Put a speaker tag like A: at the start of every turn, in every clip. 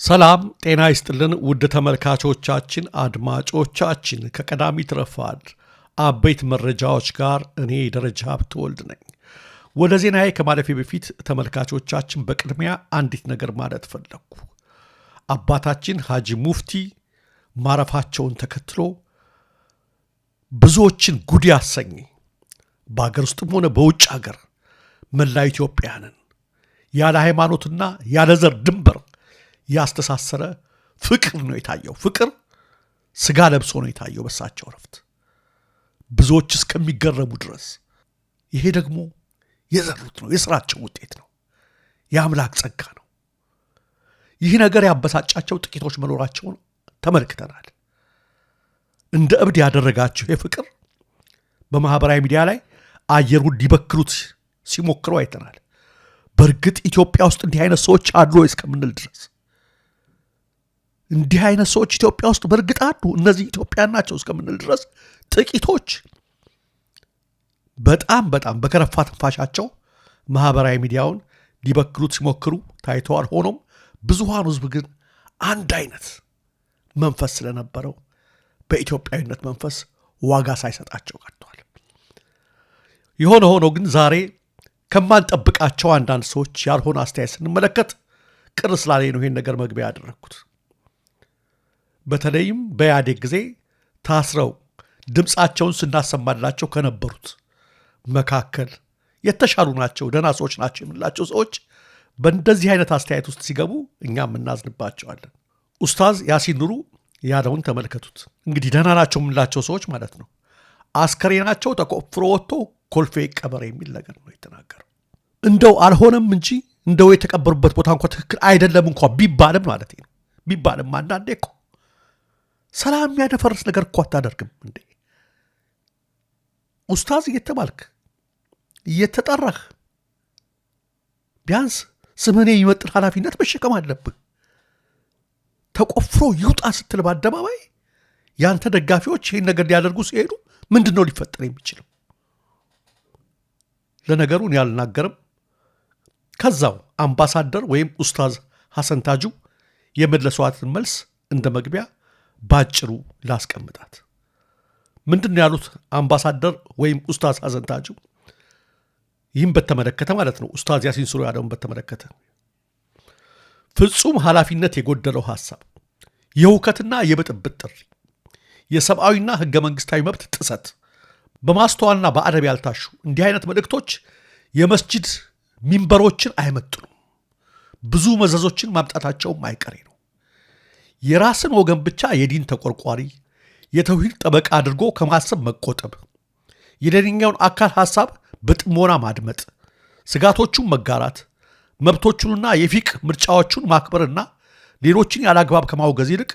A: ሰላም ጤና ይስጥልን ውድ ተመልካቾቻችን አድማጮቻችን ከቀዳሚት ረፋድ አበይት መረጃዎች ጋር እኔ ደረጃ ሀብተወልድ ነኝ። ወደ ዜናዬ ከማለፌ በፊት ተመልካቾቻችን በቅድሚያ አንዲት ነገር ማለት ፈለኩ። አባታችን ሐጂ ሙፍቲ ማረፋቸውን ተከትሎ ብዙዎችን ጉድ ያሰኝ በአገር ውስጥም ሆነ በውጭ ሀገር መላ ኢትዮጵያንን ያለ ሃይማኖትና ያለ ዘር ድንበር ያስተሳሰረ ፍቅር ነው የታየው። ፍቅር ስጋ ለብሶ ነው የታየው በሳቸው ረፍት ብዙዎች እስከሚገረሙ ድረስ። ይሄ ደግሞ የዘሩት ነው፣ የስራቸው ውጤት ነው፣ የአምላክ ጸጋ ነው። ይህ ነገር ያበሳጫቸው ጥቂቶች መኖራቸውን ተመልክተናል። እንደ እብድ ያደረጋቸው የፍቅር በማህበራዊ ሚዲያ ላይ አየሩን ሊበክሉት ሲሞክሩ አይተናል። በእርግጥ ኢትዮጵያ ውስጥ እንዲህ አይነት ሰዎች አሉ እስከምንል ድረስ እንዲህ አይነት ሰዎች ኢትዮጵያ ውስጥ በእርግጥ አሉ፣ እነዚህ ኢትዮጵያን ናቸው እስከምንል ድረስ ጥቂቶች በጣም በከረፋ ትንፋሻቸው ማህበራዊ ሚዲያውን ሊበክሉት ሲሞክሩ ታይተዋል። ሆኖም ብዙሃኑ ህዝብ ግን አንድ አይነት መንፈስ ስለነበረው በኢትዮጵያዊነት መንፈስ ዋጋ ሳይሰጣቸው ቀርቷል። የሆነ ሆኖ ግን ዛሬ ከማንጠብቃቸው አንዳንድ ሰዎች ያልሆነ አስተያየት ስንመለከት ቅር ስላለኝ ነው ይሄን ነገር መግቢያ ያደረግኩት። በተለይም በኢህአዴግ ጊዜ ታስረው ድምፃቸውን ስናሰማላቸው ከነበሩት መካከል የተሻሉ ናቸው፣ ደህና ሰዎች ናቸው የምንላቸው ሰዎች በእንደዚህ አይነት አስተያየት ውስጥ ሲገቡ እኛም እናዝንባቸዋለን። ኡስታዝ ያሲን ኑሩ ያለውን ተመልከቱት። እንግዲህ ደህና ናቸው የምንላቸው ሰዎች ማለት ነው። አስከሬናቸው ተቆፍሮ ወጥቶ ኮልፌ ቀበር የሚል ነገር ነው የተናገረው። እንደው አልሆነም እንጂ እንደው የተቀበሩበት ቦታ እንኳ ትክክል አይደለም እንኳ ቢባልም ማለት ነው ቢባልም አንዳንዴ እኮ ሰላም የሚያደፈርስ ነገር እኮ አታደርግም እንዴ? ኡስታዝ እየተባልክ እየተጠራህ ቢያንስ ስምህን የሚመጥን ኃላፊነት መሸከም አለብህ። ተቆፍሮ ይውጣ ስትል በአደባባይ ያንተ ደጋፊዎች ይህን ነገር ሊያደርጉ ሲሄዱ ምንድን ነው ሊፈጠር የሚችለው? ለነገሩን ያልናገርም ከዛው አምባሳደር ወይም ኡስታዝ ሐሰን ታጁ የመለሷትን መልስ እንደ መግቢያ ባጭሩ ላስቀምጣት። ምንድን ነው ያሉት አምባሳደር ወይም ኡስታዝ ሐሰን ታጁ? ይህም በተመለከተ ማለት ነው ኡስታዝ ያሲን ኑሩ ያለውን በተመለከተ ፍጹም ኃላፊነት የጎደለው ሐሳብ፣ የሁከትና የብጥብጥ ጥሪ፣ የሰብአዊና ህገ መንግስታዊ መብት ጥሰት በማስተዋልና በአደብ ያልታሹ እንዲህ አይነት መልእክቶች የመስጂድ ሚንበሮችን አይመጥኑም። ብዙ መዘዞችን ማምጣታቸውም አይቀሬ ነው። የራስን ወገን ብቻ የዲን ተቆርቋሪ የተውሂድ ጠበቃ አድርጎ ከማሰብ መቆጠብ፣ የሌላኛውን አካል ሐሳብ በጥሞና ማድመጥ፣ ስጋቶቹን መጋራት፣ መብቶቹንና የፊቅ ምርጫዎቹን ማክበርና ሌሎችን ያላግባብ ከማውገዝ ይልቅ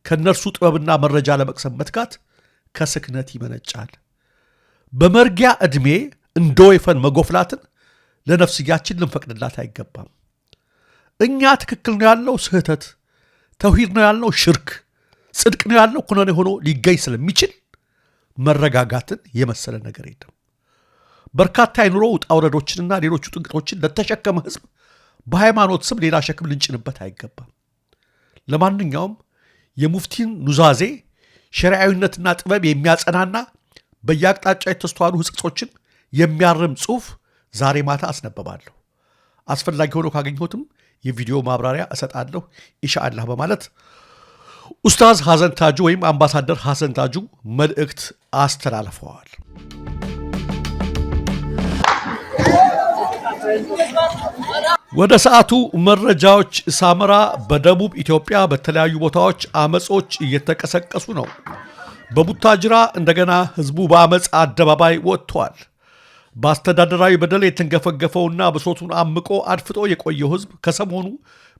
A: ከነርሱ ጥበብና መረጃ ለመቅሰም መትጋት ከስክነት ይመነጫል። በመርጊያ ዕድሜ እንደ ወይፈን መጎፍላትን ለነፍስያችን ልንፈቅድላት አይገባም። እኛ ትክክል ነው ያልነው ስህተት፣ ተውሂድ ነው ያልነው ሽርክ፣ ጽድቅ ነው ያልነው ኩነኔ ሆኖ ሊገኝ ስለሚችል መረጋጋትን የመሰለ ነገር የለም። በርካታ የኑሮ ውጣ ውረዶችንና ሌሎቹ ጥንቅጦችን ለተሸከመ ህዝብ በሃይማኖት ስም ሌላ ሸክም ልንጭንበት አይገባም። ለማንኛውም የሙፍቲን ኑዛዜ ሸሪዓዊነትና ጥበብ የሚያጸናና በየአቅጣጫ የተስተዋሉ ህጸጾችን የሚያርም ጽሑፍ ዛሬ ማታ አስነበባለሁ። አስፈላጊ ሆኖ ካገኘሁትም የቪዲዮ ማብራሪያ እሰጣለሁ ኢንሻአላህ በማለት ኡስታዝ ሐሰን ታጁ ወይም አምባሳደር ሐሰን ታጁ መልእክት አስተላልፈዋል። ወደ ሰዓቱ መረጃዎች ሳመራ በደቡብ ኢትዮጵያ በተለያዩ ቦታዎች አመጾች እየተቀሰቀሱ ነው። በቡታጅራ እንደገና ህዝቡ በአመፅ አደባባይ ወጥቷል። በአስተዳደራዊ በደል የተንገፈገፈውና ብሶቱን አምቆ አድፍጦ የቆየው ህዝብ ከሰሞኑ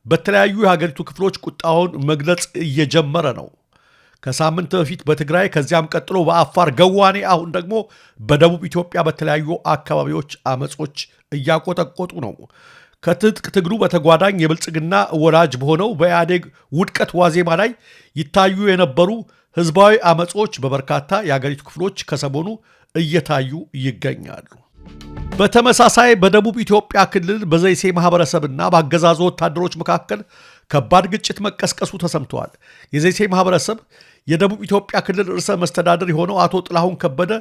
A: በተለያዩ የሀገሪቱ ክፍሎች ቁጣውን መግለጽ እየጀመረ ነው። ከሳምንት በፊት በትግራይ ከዚያም ቀጥሎ በአፋር ገዋኔ፣ አሁን ደግሞ በደቡብ ኢትዮጵያ በተለያዩ አካባቢዎች አመጾች እያቆጠቆጡ ነው። ከትጥቅ ትግሉ በተጓዳኝ የብልጽግና ወላጅ በሆነው በኢህአዴግ ውድቀት ዋዜማ ላይ ይታዩ የነበሩ ህዝባዊ አመጾች በበርካታ የሀገሪቱ ክፍሎች ከሰሞኑ እየታዩ ይገኛሉ። በተመሳሳይ በደቡብ ኢትዮጵያ ክልል በዘይሴ ማህበረሰብና በአገዛዙ ወታደሮች መካከል ከባድ ግጭት መቀስቀሱ ተሰምተዋል። የዘይሴ ማህበረሰብ የደቡብ ኢትዮጵያ ክልል ርዕሰ መስተዳድር የሆነው አቶ ጥላሁን ከበደ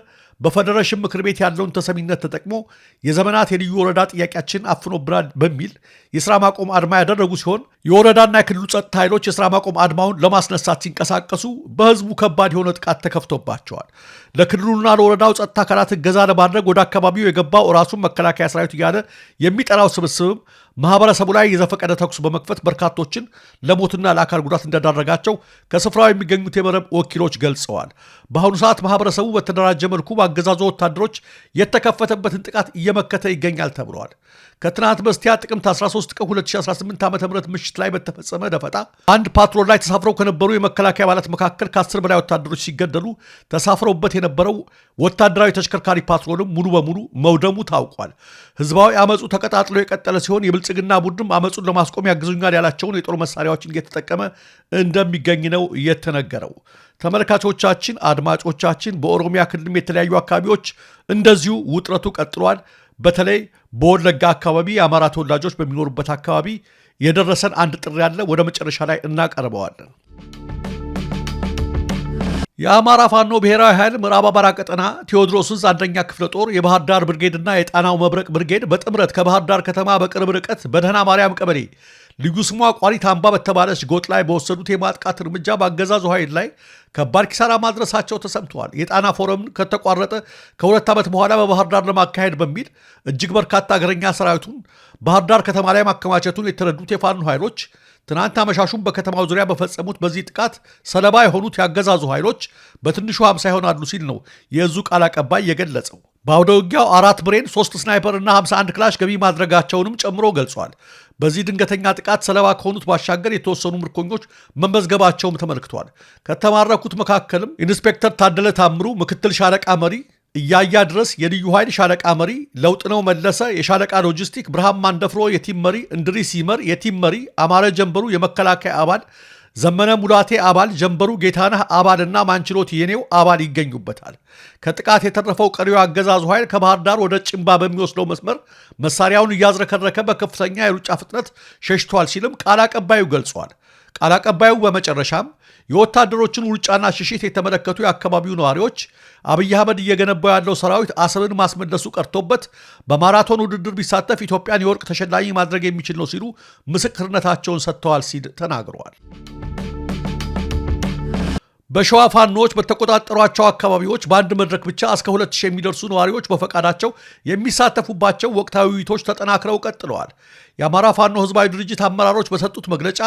A: በፌዴሬሽን ምክር ቤት ያለውን ተሰሚነት ተጠቅሞ የዘመናት የልዩ ወረዳ ጥያቄያችን አፍኖብናል በሚል የስራ ማቆም አድማ ያደረጉ ሲሆን የወረዳና የክልሉ ጸጥታ ኃይሎች የስራ ማቆም አድማውን ለማስነሳት ሲንቀሳቀሱ በህዝቡ ከባድ የሆነ ጥቃት ተከፍቶባቸዋል። ለክልሉና ለወረዳው ጸጥታ አካላት እገዛ ለማድረግ ወደ አካባቢው የገባው ራሱን መከላከያ ሰራዊት እያለ የሚጠራው ስብስብም ማህበረሰቡ ላይ የዘፈቀደ ተኩስ በመክፈት በርካቶችን ለሞትና ለአካል ጉዳት እንዳዳረጋቸው ከስፍራው የሚገኙት የመረብ ወኪሎች ገልጸዋል። በአሁኑ ሰዓት ማህበረሰቡ በተደራጀ መልኩ በአገዛዙ ወታደሮች የተከፈተበትን ጥቃት እየመከተ ይገኛል ተብሏል። ከትናንት በስቲያ ጥቅምት 13 ቀን 2018 ዓ.ም ምሽት ላይ በተፈጸመ ደፈጣ አንድ ፓትሮል ላይ ተሳፍረው ከነበሩ የመከላከያ አባላት መካከል ከ10 በላይ ወታደሮች ሲገደሉ ተሳፍረውበት የነበረው ወታደራዊ ተሽከርካሪ ፓትሮልም ሙሉ በሙሉ መውደሙ ታውቋል። ህዝባዊ አመፁ ተቀጣጥሎ የቀጠለ ሲሆን የብልጽግና ቡድንም አመፁን ለማስቆም ያግዙኛል ያላቸውን የጦር መሳሪያዎችን እየተጠቀመ እንደሚገኝ ነው የተነገረው። ተመልካቾቻችን፣ አድማጮቻችን በኦሮሚያ ክልልም የተለያዩ አካባቢዎች እንደዚሁ ውጥረቱ ቀጥሏል። በተለይ በወለጋ አካባቢ የአማራ ተወላጆች በሚኖሩበት አካባቢ የደረሰን አንድ ጥሪ ያለ ወደ መጨረሻ ላይ እናቀርበዋለን። የአማራ ፋኖ ብሔራዊ ኃይል ምዕራብ አማራ ቀጠና ቴዎድሮስ ዕዝ አንደኛ ክፍለ ጦር የባህር ዳር ብርጌድና የጣናው መብረቅ ብርጌድ በጥምረት ከባህር ዳር ከተማ በቅርብ ርቀት በደህና ማርያም ቀበሌ ልዩ ስሟ ቋሪት አምባ በተባለች ጎጥ ላይ በወሰዱት የማጥቃት እርምጃ በአገዛዙ ኃይል ላይ ከባድ ኪሳራ ማድረሳቸው ተሰምተዋል። የጣና ፎረም ከተቋረጠ ከ2 ዓመት በኋላ በባህር ዳር ለማካሄድ በሚል እጅግ በርካታ እግረኛ ሰራዊቱን ባህር ዳር ከተማ ላይ ማከማቸቱን የተረዱት የፋኖ ኃይሎች ትናንት አመሻሹን በከተማው ዙሪያ በፈጸሙት በዚህ ጥቃት ሰለባ የሆኑት ያገዛዙ ኃይሎች በትንሹ 50 ይሆናሉ ሲል ነው የእዙ ቃል አቀባይ የገለጸው። በአውደ ውጊያው 4 ብሬን፣ 3 ስናይፐር እና 51 ክላሽ ገቢ ማድረጋቸውንም ጨምሮ ገልጿል። በዚህ ድንገተኛ ጥቃት ሰለባ ከሆኑት ባሻገር የተወሰኑ ምርኮኞች መመዝገባቸውም ተመልክቷል። ከተማረኩት መካከልም ኢንስፔክተር ታደለ ታምሩ ምክትል ሻለቃ መሪ፣ እያያ ድረስ የልዩ ኃይል ሻለቃ መሪ፣ ለውጥነው መለሰ የሻለቃ ሎጂስቲክ፣ ብርሃን ማንደፍሮ የቲም መሪ፣ እንድሪስ ይመር የቲም መሪ፣ አማረ ጀንበሩ የመከላከያ አባል፣ ዘመነ ሙላቴ አባል፣ ጀንበሩ ጌታነህ አባልና ማንችሎት የኔው አባል ይገኙበታል። ከጥቃት የተረፈው ቀሪው አገዛዙ ኃይል ከባህር ዳር ወደ ጭንባ በሚወስደው መስመር መሳሪያውን እያዝረከረከ በከፍተኛ የሩጫ ፍጥነት ሸሽቷል ሲልም ቃል አቀባዩ ገልጿል። ቃል አቀባዩ በመጨረሻም የወታደሮችን ውርጫና ሽሽት የተመለከቱ የአካባቢው ነዋሪዎች አብይ አህመድ እየገነባው ያለው ሰራዊት አሰብን ማስመለሱ ቀርቶበት በማራቶን ውድድር ቢሳተፍ ኢትዮጵያን የወርቅ ተሸላሚ ማድረግ የሚችል ነው ሲሉ ምስክርነታቸውን ሰጥተዋል ሲል ተናግረዋል። በሸዋ ፋኖዎች በተቆጣጠሯቸው አካባቢዎች በአንድ መድረክ ብቻ እስከ 2000 የሚደርሱ ነዋሪዎች በፈቃዳቸው የሚሳተፉባቸው ወቅታዊ ውይይቶች ተጠናክረው ቀጥለዋል። የአማራ ፋኖ ህዝባዊ ድርጅት አመራሮች በሰጡት መግለጫ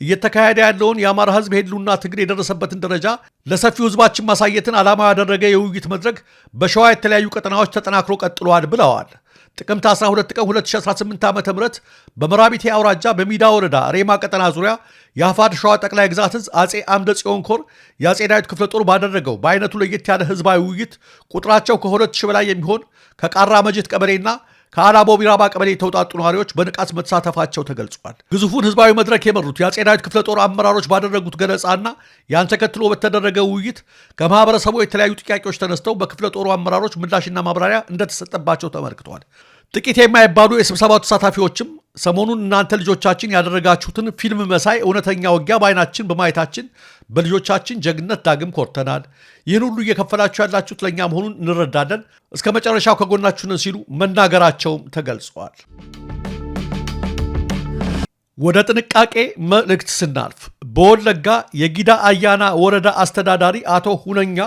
A: እየተካሄደ ያለውን የአማራ ህዝብ የህልውና ትግል የደረሰበትን ደረጃ ለሰፊው ህዝባችን ማሳየትን ዓላማ ያደረገ የውይይት መድረክ በሸዋ የተለያዩ ቀጠናዎች ተጠናክሮ ቀጥለዋል ብለዋል። ጥቅምት 12 ቀን 2018 ዓ.ም በመራቢቴ አውራጃ በሚዳ ወረዳ ሬማ ቀጠና ዙሪያ የአፋድ ሸዋ ጠቅላይ ግዛት ዕዝ አጼ አምደ ጽዮን ኮር የአጼ ዳዊት ክፍለ ጦር ባደረገው በአይነቱ ለየት ያለ ህዝባዊ ውይይት ቁጥራቸው ከ2000 በላይ የሚሆን ከቃራ መጅት ቀበሌና ከአላቦ ቢራባ ቀበሌ የተውጣጡ ነዋሪዎች በንቃት መሳተፋቸው ተገልጿል። ግዙፉን ህዝባዊ መድረክ የመሩት የአጼ ዳዊት ክፍለ ጦር አመራሮች ባደረጉት ገለጻና ያን ተከትሎ በተደረገ ውይይት ከማህበረሰቡ የተለያዩ ጥያቄዎች ተነስተው በክፍለ ጦሩ አመራሮች ምላሽና ማብራሪያ እንደተሰጠባቸው ተመልክቷል። ጥቂት የማይባሉ የስብሰባው ተሳታፊዎችም ሰሞኑን እናንተ ልጆቻችን ያደረጋችሁትን ፊልም መሳይ እውነተኛ ውጊያ በአይናችን በማየታችን በልጆቻችን ጀግነት ዳግም ኮርተናል። ይህን ሁሉ እየከፈላችሁ ያላችሁት ለእኛ መሆኑን እንረዳለን። እስከ መጨረሻው ከጎናችሁ ነን ሲሉ መናገራቸውም ተገልጸዋል። ወደ ጥንቃቄ መልእክት ስናልፍ በወለጋ የጊዳ አያና ወረዳ አስተዳዳሪ አቶ ሁነኛ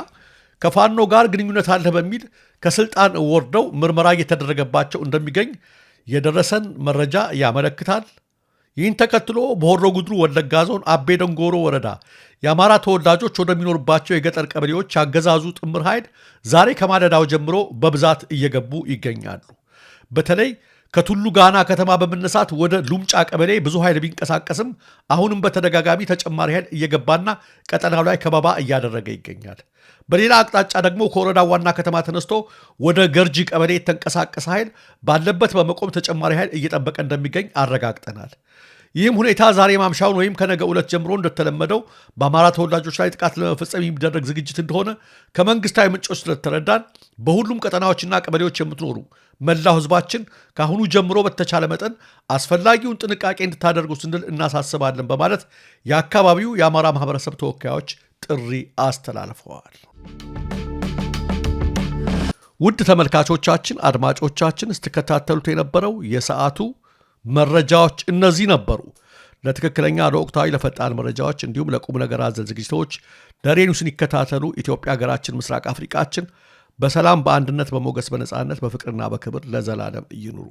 A: ከፋኖ ጋር ግንኙነት አለ በሚል ከስልጣን ወርደው ምርመራ እየተደረገባቸው እንደሚገኝ የደረሰን መረጃ ያመለክታል። ይህን ተከትሎ በሆሮ ጉድሩ ወለጋ ዞን አቤ ደንጎሮ ወረዳ የአማራ ተወላጆች ወደሚኖርባቸው የገጠር ቀበሌዎች ያገዛዙ ጥምር ኃይል ዛሬ ከማለዳው ጀምሮ በብዛት እየገቡ ይገኛሉ። በተለይ ከቱሉ ጋና ከተማ በመነሳት ወደ ሉምጫ ቀበሌ ብዙ ኃይል ቢንቀሳቀስም አሁንም በተደጋጋሚ ተጨማሪ ኃይል እየገባና ቀጠናው ላይ ከበባ እያደረገ ይገኛል። በሌላ አቅጣጫ ደግሞ ከወረዳ ዋና ከተማ ተነስቶ ወደ ገርጂ ቀበሌ የተንቀሳቀሰ ኃይል ባለበት በመቆም ተጨማሪ ኃይል እየጠበቀ እንደሚገኝ አረጋግጠናል። ይህም ሁኔታ ዛሬ ማምሻውን ወይም ከነገ ዕለት ጀምሮ እንደተለመደው በአማራ ተወላጆች ላይ ጥቃት ለመፈጸም የሚደረግ ዝግጅት እንደሆነ ከመንግስታዊ ምንጮች ስለተረዳን በሁሉም ቀጠናዎችና ቀበሌዎች የምትኖሩ መላው ህዝባችን ከአሁኑ ጀምሮ በተቻለ መጠን አስፈላጊውን ጥንቃቄ እንድታደርጉ ስንል እናሳስባለን በማለት የአካባቢው የአማራ ማህበረሰብ ተወካዮች ጥሪ አስተላልፈዋል። ውድ ተመልካቾቻችን፣ አድማጮቻችን ስትከታተሉት የነበረው የሰዓቱ መረጃዎች እነዚህ ነበሩ። ለትክክለኛ ለወቅታዊ ለፈጣን መረጃዎች እንዲሁም ለቁም ነገር አዘል ዝግጅቶች ደሬ ኒውስን ይከታተሉ። ኢትዮጵያ ሀገራችን፣ ምስራቅ አፍሪካችን በሰላም በአንድነት በሞገስ በነጻነት በፍቅርና በክብር ለዘላለም ይኑሩ።